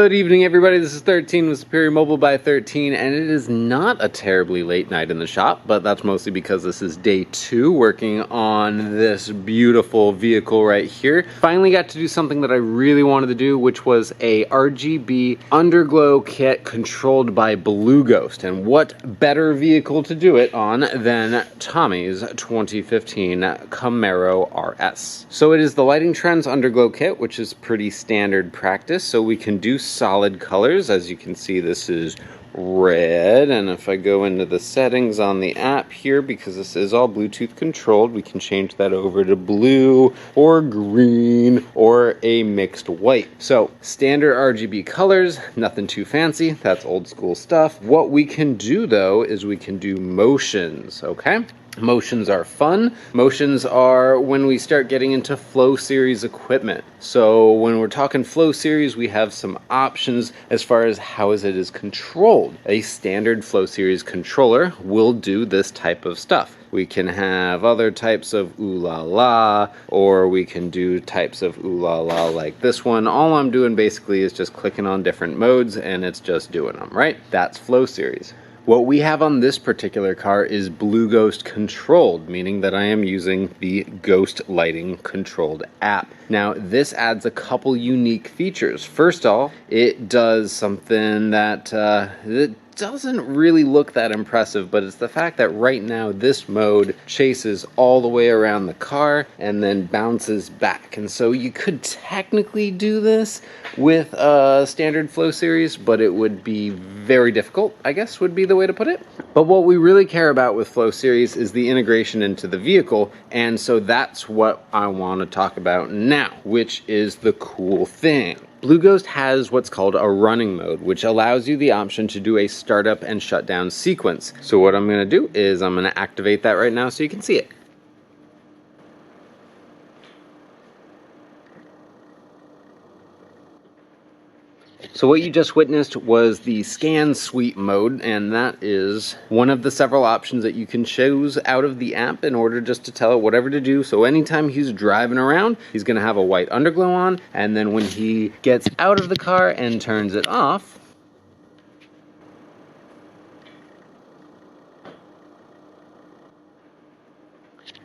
Good evening, everybody. This is 13 with Superior Mobile by 13, and it is not a terribly late night in the shop, but that's mostly because this is day 2 working on this beautiful vehicle right here. Finally got to do something that I really wanted to do, which was a RGB Underglow kit controlled by BlueGhozt, and what better vehicle to do it on than Tommy's 2015 Camaro RS. So it is the Lighting Trendz Underglow kit, which is pretty standard practice, so we can do solid colors. As you can see, this is red, and if I go into the settings on the app here, because this is all Bluetooth controlled, we can change that over to blue or green or a mixed white. So standard RGB colors, nothing too fancy, that's old school stuff. What we can do though is we can do motions, okay? Motions are fun. Motions are when we start getting into Flow Series equipment. So when we're talking Flow Series, we have some options as far as how it is controlled. A standard Flow Series controller will do this type of stuff. We can have other types of ooh la la, or we can do types of ooh la la like this one. All I'm doing basically is just clicking on different modes and it's just doing them, right? That's Flow Series. What we have on this particular car is BlueGhozt controlled, meaning that I am using the Ghozt lighting controlled app. Now, this adds a couple unique features. First off, it does something that doesn't really look that impressive, but it's the fact that right now this mode chases all the way around the car and then bounces back. And so you could technically do this with a standard Flow Series, but it would be very difficult, I guess would be the way to put it. But what we really care about with Flow Series is the integration into the vehicle, and so that's what I want to talk about now, which is the cool thing. BlueGhozt has what's called a running mode, which allows you the option to do a startup and shutdown sequence. So what I'm going to do is I'm going to activate that right now so you can see it. So what you just witnessed was the scan sweep mode, and that is one of the several options that you can choose out of the app in order just to tell it whatever to do. So anytime he's driving around, he's going to have a white underglow on, and then when he gets out of the car and turns it off,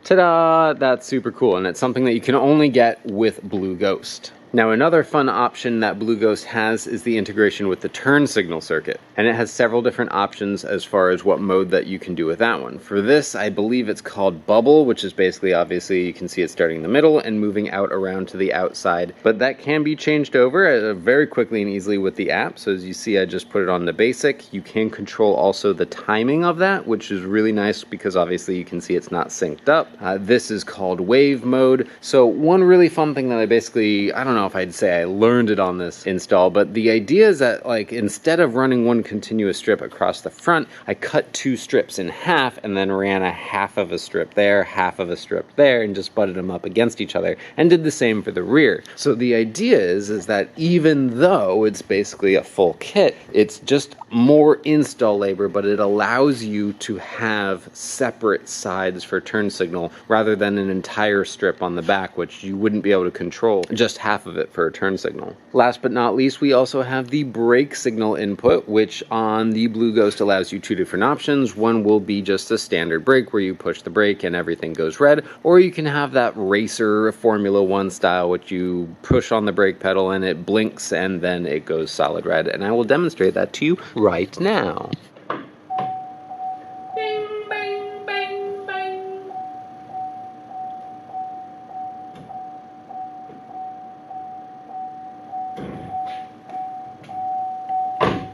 ta-da! That's super cool, and it's something that you can only get with BlueGhozt. Now, another fun option that BlueGhozt has is the integration with the turn signal circuit, and it has several different options as far as what mode that you can do with that one. For this, I believe it's called Bubble, which is basically, obviously, you can see it starting in the middle and moving out around to the outside, but that can be changed over very quickly and easily with the app. So as you see, I just put it on the basic. You can control also the timing of that, which is really nice because obviously you can see it's not synced up. This is called Wave mode. So one really fun thing that I basically, I don't know if I'd say I learned it on this install, but the idea is that, like, instead of running one continuous strip across the front, I cut 2 strips in half and then ran a half of a strip there, half of a strip there, and just butted them up against each other, and did the same for the rear. So the idea is that even though it's basically a full kit, it's just more install labor, but it allows you to have separate sides for turn signal rather than an entire strip on the back, which you wouldn't be able to control just half of it for a turn signal. Last but not least, we also have the brake signal input, which on the BlueGhozt allows you 2 different options. One will be just a standard brake where you push the brake and everything goes red, or you can have that racer Formula 1 style, which you push on the brake pedal and it blinks and then it goes solid red. And I will demonstrate that to you right now.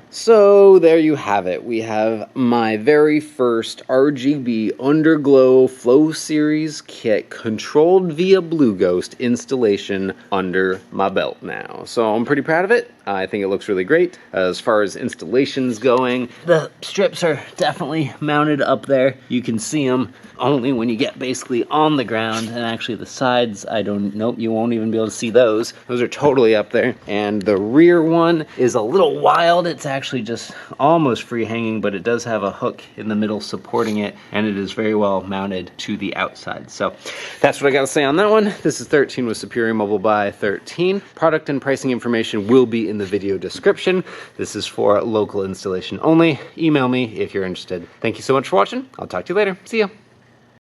So there you have it. We have my very first RGB Underglow Flow Series kit controlled via BlueGhozt installation under my belt now. So I'm pretty proud of it. I think it looks really great. As far as installations going, the strips are definitely mounted up there. You can see them only when you get basically on the ground, and actually the sides, nope, you won't even be able to see those. Those are totally up there. And the rear one is a little wild. It's actually actually just almost free hanging, but it does have a hook in the middle supporting it, and it is very well mounted to the outside. So that's what I gotta say on that one. This is 13 with Superior Mobile by 13. Product and pricing information will be in the video description. This is for local installation only. Email me if you're interested. Thank you so much for watching. I'll talk to you later. See ya.